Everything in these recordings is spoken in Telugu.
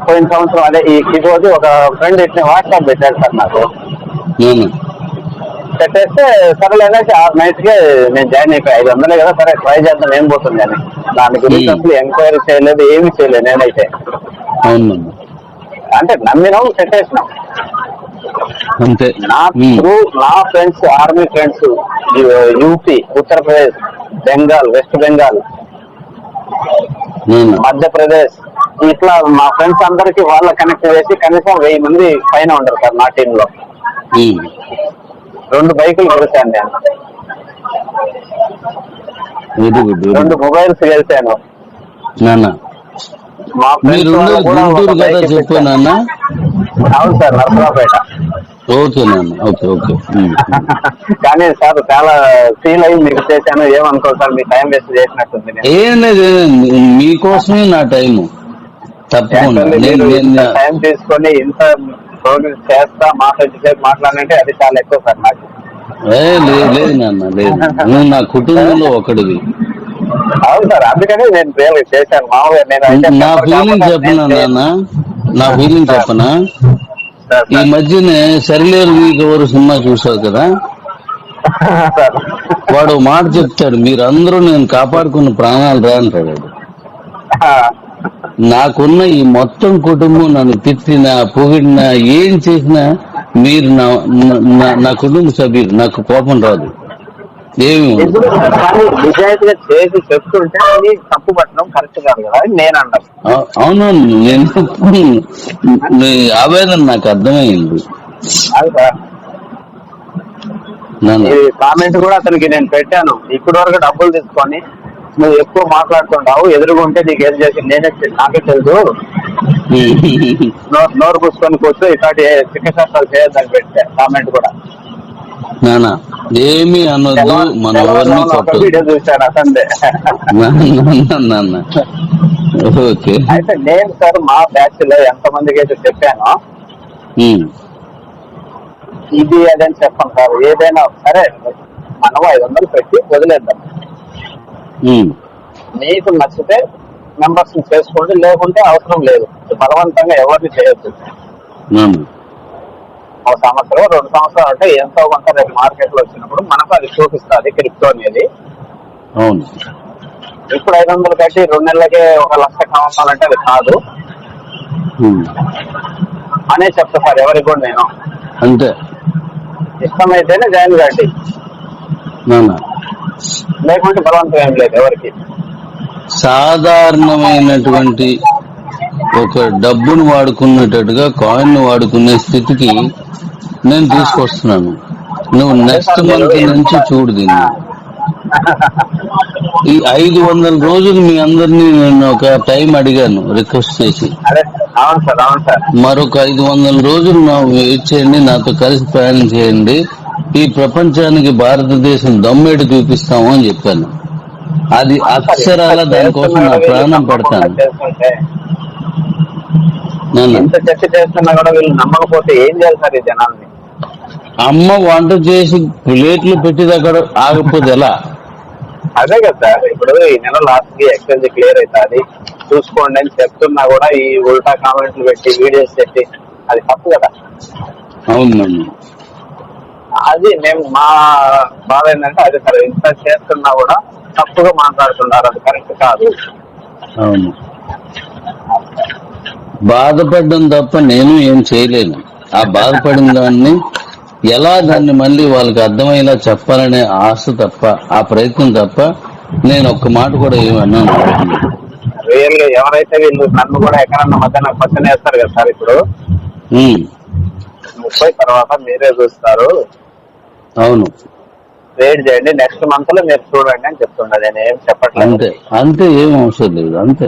పోయిన సంవత్సరం అదే ఈ రోజు ఒక ఫ్రెండ్ ఇచ్చిన వాట్సాప్ పెట్టాడు సార్ నాకు. పెట్టేస్తే సరేలేదా నైట్ గా నేను జాయిన్ అయిపోయి 500 కదా, సరే ట్రై చేద్దాం ఏం పోతుంది అని. దాని గురించి అసలు ఎంక్వైరీ చేయలేదు, ఏమి చేయలేదు నేనైతే. అంటే నమ్మినాం, పెట్టేసినాం అంతే. నా friends, army friends, UP, Uttar Pradesh, Bengal, west Bengal, Madhya Pradesh, ఇట్లా మా ఫ్రెండ్స్ అందరికి వాళ్ళ కనెక్ట్ చేసి కనీసం 1000 మంది పైన ఉంటారు సార్ నా టీమ్ లో. 2 బైకులు గెలిచాను నేను, 2 మొబైల్స్ గెలిచాను. మా ఫ్రెండ్స్ అవును సార్, నరసరావుపేట. ఓకే నాన్న, ఓకే ఓకే. కానీ సార్ చాలా ఫీల్ అయ్యి మీకు చేశాను, ఏమనుకో సార్, మీ టైం వేస్ట్ చేసినట్టుంది. ఏం లేదు, మీకోసమే నా టైం. తప్పకుండా టైం తీసుకొని ఇంత ప్రోగ్రెస్ చేస్తా మాట్లాడి మాట్లాడాలంటే అది చాలా ఎక్కువ సార్ నాకు. లేదు నాన్న, లేదు, నువ్వు నా కుటుంబంలో ఒకడివి. అవును సార్, అందుకని నేను రియల్ చేశాను. మామూలుగా నేను నా ఫీలింగ్ చెప్పనా నాన్న, నా ఫీలింగ్ చెప్పనా? ఈ మధ్యనే సరిలేరు వీకెవరు సినిమా చూసావు కదా, వాడు మాట చెప్తాడు, మీరందరూ నేను కాపాడుకున్న ప్రాణాలు రా అంటాడు. నాకున్న ఈ మొత్తం కుటుంబం నన్ను తిట్టినా పొగిడినా ఏం చేసినా మీరు నా కుటుంబ సభ్యులు, నాకు కోపం రాదు. ఏమి నిజాయితీగా చేసి చెప్తుంటే అది తప్పు పట్టడం కరెక్ట్ కాదు కదా నేను అంటాను. అవునవును, నేను ఆవేదన నాకు అర్థమైంది. కామెంట్ కూడా అతనికి నేను పెట్టాను, ఇప్పటి వరకు డబ్బులు తీసుకొని నువ్వు ఎక్కువ మాట్లాడుతుంటావు, ఎదురుగుంటే నీకు ఏం చేసి నేనే నాకే తెలుసు, నోరు పూసుకొని కూర్చో, ఇట్లాంటి చికిత్సాలు చేయొద్దని పెట్టా కామెంట్ కూడా. ఏమి అనొద్దు, మన ఎవరిని వీడియో చూశాను అసందే. ఓకే. అయితే నేను సార్ మా బ్యాచ్ లో ఎంతమందికి అయితే చెప్పానో ఇది అదని చెప్పాను సార్, ఏదైనా సరే మనం 500 పెట్టి వదిలేద్దాం, మీకు నచ్చితే మెంబర్స్ చేసుకోండి, లేకుంటే అవసరం లేదు, బలవంతంగా ఎవరిని చేయొద్దు. 1 సంవత్సరం 2 సంవత్సరాలు అంటే ఎంతో కొంత రేపు మార్కెట్ లో వచ్చినప్పుడు మనకు అది చూపిస్తుంది క్రిప్టో అనేది. ఇప్పుడు 500 కట్టి 2 నెలలకే 1 లక్ష కావాలంటే అది కాదు అనే చెప్తా సార్ ఎవరికి కూడా నేను. అంతే, ఇష్టమైతేనే జాయిన్ కండి, లేకుంటే బలవంతం ఏం లేదు ఎవరికి. సాధారణమైనటువంటి ఒక డబ్బును వాడుకునేటట్టుగా కాయిన్ వాడుకునే స్థితికి నేను తీసుకొస్తున్నాను. నువ్వు నెక్స్ట్ మంత్ నుంచి చూడు దీన్ని. ఈ 500 రోజులు మీ అందరినీ నేను ఒక టైం అడిగాను రిక్వెస్ట్ చేసి, మరొక 500 రోజులు వెయిట్ చేయండి, నాతో కలిసి ప్రయాణం చేయండి, ఈ ప్రపంచానికి భారతదేశం దమ్మేడు చూపిస్తాము అని చెప్పాను. అది అక్షరాల దానికోసం నా ప్రాణం పెడతాను. ఎంత చర్చ చేస్తున్నా కూడా వీళ్ళు నమ్మకపోతే ఏం చేయాలి సార్ ఈ జనాల్ని? అమ్మ వంట చేసి ప్లేట్లు పెట్టి దగ్గర ఆగకపోతే ఎలా? అదే కదా సార్, ఇప్పుడు ఈ నెల లాస్ట్ కి ఎక్స్చేంజ్ క్లియర్ అవుతుంది చూసుకోండి అని చెప్తున్నా కూడా ఈ ఉల్టా కామెంట్లు పెట్టి వీడియోస్ పెట్టి అది తప్పు కదా. అవునండి, అది మేము మా బాధ ఏంటంటే అదే సార్, ఇంత చేస్తున్నా కూడా తప్పుగా మాట్లాడుతున్నారు, అది కరెక్ట్ కాదు. అవును, బాధపడడం తప్ప నేను ఏం చేయలేను. ఆ బాధపడిన దాన్ని ఎలా దాన్ని మళ్ళీ వాళ్ళకి అర్థమయ్యేలా చెప్పాలనే ఆశ తప్ప, ఆ ప్రయత్నం తప్ప నేను ఒక్క మాట కూడా ఏమన్నాను. రియల్ గా ఎవరైతే వీళ్ళు నన్ను కూడా ఎక్కడన్నా మధ్యాహ్నం పక్కన వేస్తారు కదా సార్, ఇప్పుడు 30 తర్వాత మీరే చూస్తారు, అవును వెయిట్ చేయండి, నెక్స్ట్ మంత్ లో మీరు చూడండి అని చెప్తుండే, నేను ఏం చెప్పట్లేదు. అంతే అంతే, ఏం అవసరం లేదు, అంతే.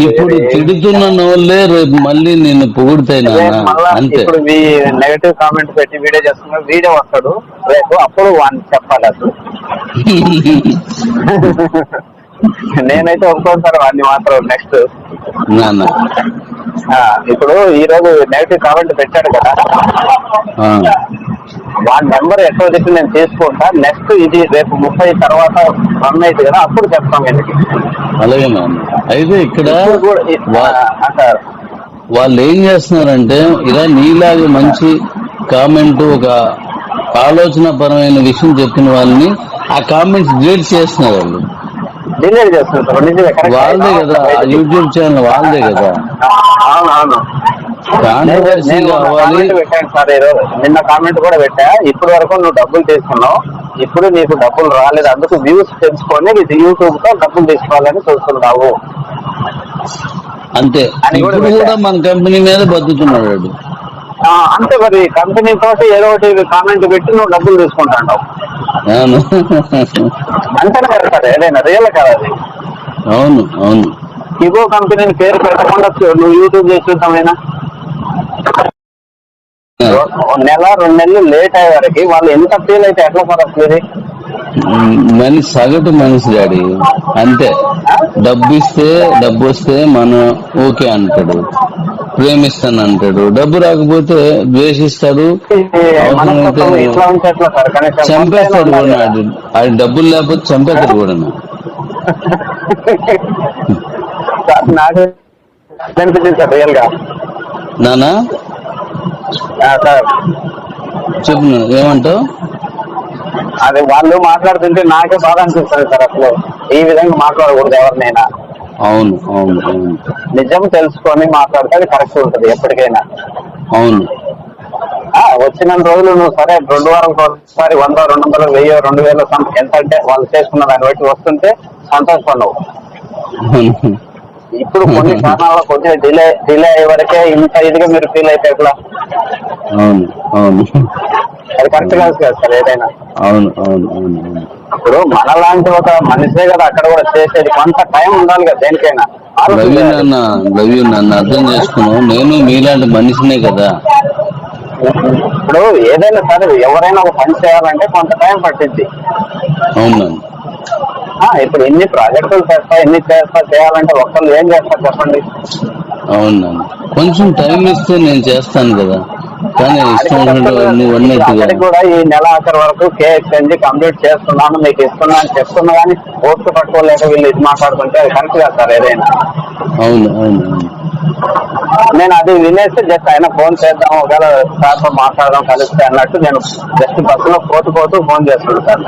ఇప్పుడు తిడుతున్న వాళ్ళే రేపు మళ్ళీ నేను పొగుడుతాయినా. ఇప్పుడు మీ నెగటివ్ కామెంట్ పెట్టి వీడియో చేస్తున్నా, వీడియో వస్తాడు రేపు, అప్పుడు వాడిని చెప్పాలి. అసలు నేనైతే ఒప్పుకోను వాడిని మాత్రం. నెక్స్ట్ ఇప్పుడు ఈ రోజు నెగటివ్ కామెంట్ పెట్టాడు కదా, వాడి నెంబర్ ఎట్లా చెప్పి నేను తీసుకుంటా, నెక్స్ట్ ఇది రేపు 30 తర్వాత రన్ అయితే కదా అప్పుడు చెప్తాం ఎందుకు. అలాగే నాన్న. అయితే ఇక్కడ అంటారు వాళ్ళు ఏం చేస్తున్నారంటే, ఇలా నీలాగా మంచి కామెంట్, ఒక ఆలోచన పరమైన విషయం చెప్పిన వాళ్ళని ఆ కామెంట్స్ డిలీట్ చేస్తున్నారు. వాళ్ళు డిలీట్ చేస్తున్నారు. వాళ్ళదే కదా యూట్యూబ్ ఛానల్, వాళ్ళదే కదా. అవునవును. పెట్టాను సార్, నిన్న కామెంట్ కూడా పెట్టా. ఇప్పటి వరకు నువ్వు డబ్బులు తీసుకున్నావు, ఇప్పుడు నీకు డబ్బులు రాలేదు, అందుకు వ్యూస్ తెచ్చుకొని యూట్యూబ్ తో డబ్బులు తీసుకోవాలని చూస్తున్నావు అంతే. ఇప్పుడు కూడా మన కంపెనీ మీద బతుకుతున్నాడు. అంతే మరి, కంపెనీ తోటి ఏదో ఒకటి కామెంట్ పెట్టి నువ్వు డబ్బులు తీసుకుంటావు. అంతేనే కదా సార్, ఏదైనా రియల్ కదా అది. అవును అవును. ఇగో కంపెనీని పేరు పెట్టకుండా నువ్వు యూట్యూబ్ చేసి చూద్దామైనా నెల 2 నెలలు లేట్ అయ్యే వరకు వాళ్ళు ఎంత ఫీల్ అయితే ఎట్లా సార్ వస్తుంది? మనిషి సగటు మనిషి డాడీ అంతే. డబ్బు వస్తే మనం ఓకే అంటాడు, ప్రేమిస్తాను అంటాడు. డబ్బు రాకపోతే ద్వేషిస్తాడు, చంపేస్తాడు కూడా. అది డబ్బులు లేకపోతే చంపేస్తాడు కూడా. నాకు అనిపించింది సార్ రియల్ గా. నానా సార్ చెప్పు, ఏమంటావు? అది వాళ్ళు మాట్లాడుతుంటే నాకే బాధ అనిపిస్తుంది సార్. అసలు ఈ విధంగా మాట్లాడకూడదు ఎవరినైనా. అవును అవును అవును. నిజం తెలుసుకొని మాట్లాడితే అది కరెక్ట్ ఉంటుంది ఎప్పటికైనా. అవును. వచ్చిన రోజులు నువ్వు సరే 2 వారాలకు ఒకసారి 100, 200, 1000, 2000 ఎంత అంటే వాళ్ళు చేసుకున్న దాన్ని బట్టి వస్తుంటే సంతోషపడవు. ఇప్పుడు కొన్ని కారణాల్లో కొద్దిగా డిలే అయ్యే వరకే ఇంత ఇదిగా మీరు ఫీల్ అయితే ఎట్లా? అవును అవును. అది కరెక్ట్ కాదు కదా సార్ ఏదైనా. అవును అవును అవును అవును. ఇప్పుడు మనలాంటి ఒక మనిషే కదా అక్కడ కూడా చేసేది, కొంత టైం ఉండాలి కదా దేనికైనా. నన్ను అర్థం చేసుకున్నావు, నేను మీలాంటి మనిషినే కదా. ఇప్పుడు ఏదైనా సరే ఎవరైనా ఒక పని చేయాలంటే కొంత టైం పట్టింది. అవును. ఇప్పుడు ఎన్ని ప్రాజెక్టులు చేయాలంటే ఒక్కళ్ళు ఏం చేస్తారు చెప్పండి? అవును. కొంచెం టైం ఇస్తే నేను చేస్తాను కదా, కానీ అక్కడికి కూడా ఈ నెల ఆఖరి వరకు కేఎక్స్ఎన్జి కంప్లీట్ చేస్తున్నాను మీకు ఇస్తున్నా అని చెప్తున్నా కానీ ఓపిక పట్టుకోలేక వీళ్ళు ఇది మాట్లాడుతుంటే అది కరెక్ట్ కాదు సార్ ఏదైనా. అవును అవును. నేను అది వినేసి జస్ట్ ఆయన ఫోన్ చేద్దాం, ఒకవేళ సార్తో మాట్లాడదాం కలిస్తే అన్నట్టు నేను జస్ట్ బస్సులో పోతూ ఫోన్ చేస్తున్నాను సార్.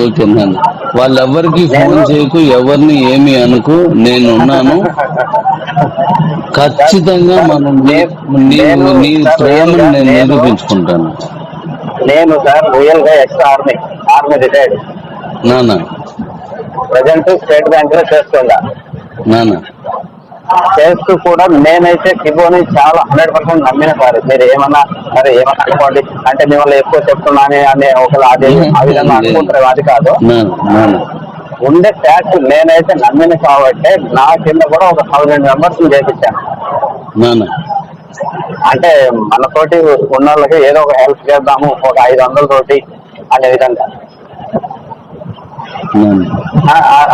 ఓకే నాన్న, వాళ్ళెవ్వరికి ఫోన్ చేయకు, ఎవరిని ఏమి అనుకు, నేనున్నాను. ఖచ్చితంగా మనం నీ ప్రేమను నేను నిరూపించుకుంటాను. నేను సార్ రియల్ గా ఆర్మీ రిటైర్డ్ నాన్న. ప్రజెంట్ స్టేట్ బ్యాంక్ లో చేస్తుందా నాన్న. చేస్తూ కూడా నేనైతే కిబోని చాలా 100% నమ్మిన సార్. మీరు ఏమన్నా సరే ఏమన్నా అనుకోండి అంటే మిమ్మల్ని ఎక్కువ చెప్తున్నాను అనే ఒకళ్ళు అది ఆ విధంగా అనుకుంటారు, అది కాదు. ఉండే ట్యాక్స్ నేనైతే నమ్మిన కాబట్టి నా కింద కూడా ఒక 1000 మెంబర్స్ చేపించాను. అంటే మనతోటి ఉన్న వాళ్ళకి ఏదో ఒక హెల్ప్ చేద్దాము, ఒక 500 తోటి అనే విధంగా.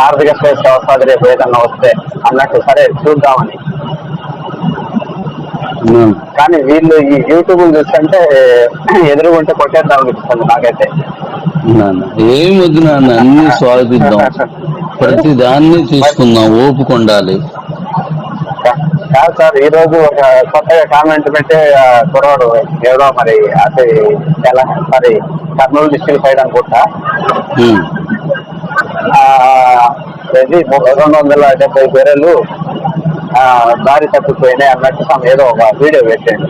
ఆర్థిక స్వేచ్ఛ వస్తుంది రేపు ఏదన్నా వస్తే అన్నట్టు సరే చూద్దామని. కానీ వీళ్ళు ఈ యూట్యూబ్ చూస్తుంటే ఎదురుగుంటే కొట్టేద్దాం అనిపిస్తుంది నాకైతే. ఏం వద్దు నాన్న, అన్ని స్వాగతిద్దాం, ప్రతి దాన్ని తీసుకుందాం, ఓపుకొండాలి. కాదు సార్, ఈ రోజు ఒక కొత్తగా కామెంట్ పెట్టే కురవాడు ఎవరో మరి అది ఎలా మరి కర్నూలు డిస్ట్రిక్ట్ సైడ్ అనుకుంటా, 270 బెర్రెలు దారి తప్పిపోయినాయి అన్నట్టు ఏదో ఒక వీడియో పెట్టండి.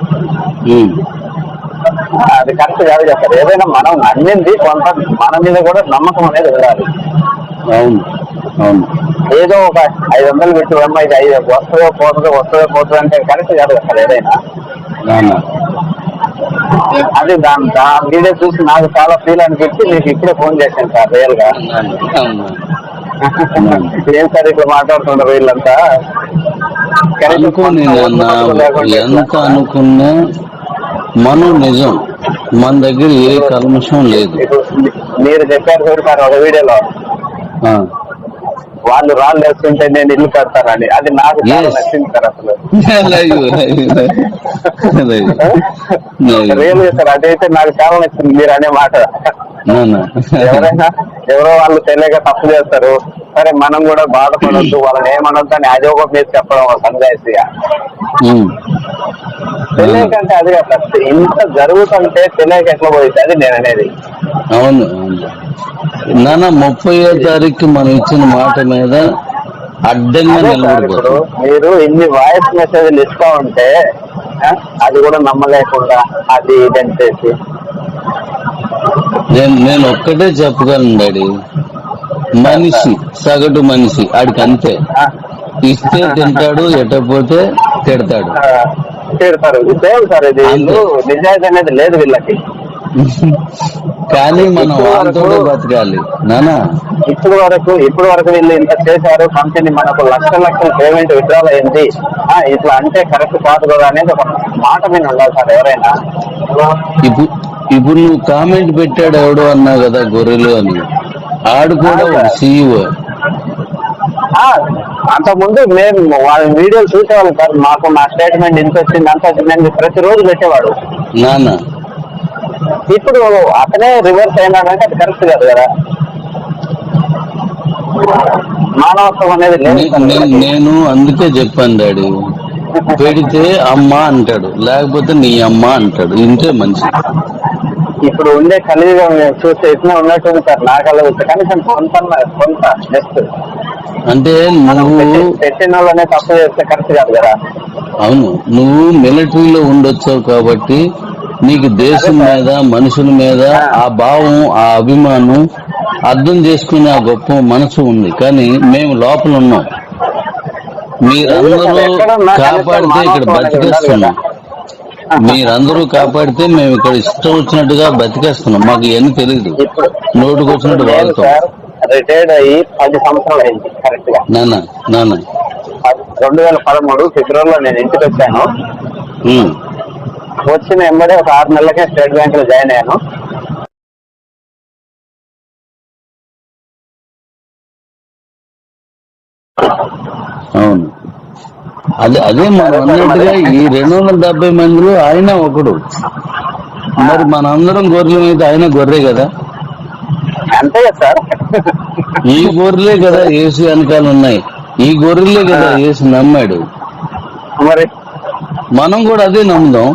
అది కరెక్ట్ కాదు కదా సార్. ఏదైనా మనం నమ్మింది కొంత మన మీద కూడా నమ్మకం అనేది ఉండాలి. అవును అవును. ఏదో ఒక 500 పెట్టి ఇది 5 వస్తుందో పోతుందో అంటే కరెక్ట్ కాదు కదా సార్ ఏదైనా. అది దాని వీడియో చూసి నాకు చాలా ఫీల్ అనిపించి మీకు ఇప్పుడే ఫోన్ చేశాను సార్ రియల్ గా. ఏం సార్ ఇట్లా మాట్లాడుతున్నారు వీళ్ళంతా? ఎంత అనుకున్నా మనం నిజం, మన దగ్గర ఏ కల్మషం లేదు. మీరు చెప్పారు సార్ ఒక వీడియోలో వాళ్ళు రాళ్ళు వేస్తుంటే నేను ఇల్లు కడతానని, అది నాకు చాలా Yes. నచ్చింది సార్ అసలు. అలాగే రియల్ సార్, అదైతే నాకు చాలా నచ్చింది మీరు అనే మాట. ఎవరైనా ఎవరో వాళ్ళు తెలియక తప్పు చేస్తారు, సరే మనం కూడా బాధపడొద్దు, వాళ్ళని ఏమనొద్దు అని అది ఒక మీరు చెప్పడం సందేశిగా తెలియకంటే అది కాదు, ఇంత జరుగుతుంటే తెలియక ఎట్లా పోయింది అది నేను అనేది. అవును నాన్న 30వ తారీఖు మనం ఇచ్చిన మాట మీద అడ్డంగా అదే సార్, ఇప్పుడు నిలబడిపోతాం. మీరు ఇన్ని వాయిస్ మెసేజ్లు ఇస్తా ఉంటే అది కూడా నమ్మలేకుండా అది ఇదని చేసి నేను ఒక్కటే చెప్పగలను డాడీ, మనిషి సగటు మనిషి ఆడికి అంతే, ఇస్తే తింటాడు, ఎట్టపోతే తిడతాడు. తిడతారు. సేమ్ సార్, ఇది అంతే. నిజాయితీ అనేది లేదు వీళ్ళకి. కానీ మనం వాళ్ళతోనే బతకాలి నానా. ఇప్పుడు వరకు వీళ్ళు ఇంత చేశారు, కంపెనీ మనకు లక్షల పేమెంట్ విత్డ్రాల్ అయింది, ఇట్లా అంటే కరెక్ట్ కాదు కదా అనేది ఒక మాట మీద ఉండాలి సార్ ఎవరైనా. ఇప్పుడు నువ్వు కామెంట్ పెట్టాడు ఎవడో అన్నావు కదా గొర్రెలు అని, ఆడు కూడా ఒక CEO. అంతకుముందు మేము వాళ్ళ వీడియోలు చూసేవాళ్ళం సార్, మాకు నా స్టేట్మెంట్ ఇంత వచ్చింది అంత వచ్చింది ప్రతిరోజు పెట్టేవాడు నాన్న. ఇప్పుడు అతనే రివర్స్ అయినాడంటే అది కరెక్ట్ కాదు కదా. మానవత్వం అనేది లేదు. నేను అందుకే చెప్పాను డాడీ, పెడితే అమ్మ అంటాడు, లేకపోతే నీ అమ్మ అంటాడు, ఇంతే మనిషి. ఇప్పుడు ఉండే కలిగిగా చూస్తే ఇట్లా ఉన్నట్టుంది సార్, నాకల్లా కనీసం కొంత జస్ట్ అంటే నువ్వు పెట్టిన వాళ్ళనే తప్పు చేస్తే కరెక్ట్ కాదు కదా. అవును, నువ్వు మిలిటరీలో ఉండొచ్చావు కాబట్టి నీకు దేశం మీద మనుషుల మీద ఆ భావం, ఆ అభిమానం అర్థం చేసుకునే ఆ గొప్ప మనసు ఉంది. కానీ మేము లోపల ఉన్నాం, మీరందరూ కాపాడితే ఇక్కడ బతికేస్తున్నాం, మీరందరూ కాపాడితే మేము ఇక్కడ ఇష్టం వచ్చినట్టుగా బతికేస్తున్నాం. మాకు ఇవన్నీ తెలియదు, నోటుకు వచ్చినట్టు వాడుతాం. రిటైర్డ్ అయ్యి 10 సంవత్సరాలు అయింది కరెక్ట్ గా. నాన్న 2013 ఫిబ్రవరిలో నేను ఇంటికి వచ్చాను. వచ్చిన వెంబడే ఒక 6 నెలలకే స్టేట్ బ్యాంక్ లో జాయిన్ అయ్యాను. అవును, అదే మనం అన్నట్టుగా ఈ 270 మందిలో ఆయన ఒకడు. మరి మనందరం గొర్రెల మీద ఆయన గొర్రె కదా. అంతే కదా సార్, ఈ గొర్రెలే కదా యేసు వెనకాల ఉన్నాయి, ఈ గొర్రెలే కదా యేసు నమ్మాడు. మరి మనం కూడా అదే నమ్ముదాం.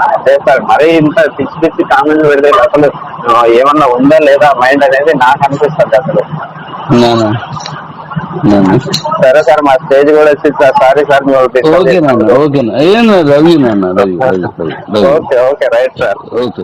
అదే సార్, మరి ఇంత పిచ్చి కామెంట్ పెడితే అసలు ఏమన్నా ఉందా లేదా మైండ్ అనేది నాకు అనిపిస్తుంది అసలు. సరే సార్, మా స్టేజ్ కూడా వచ్చింది సార్, సారీ సార్. ఓకేనా, ఓకేనా, ఏం రవి నాన్న, Ravi. Okay right sir. Okay.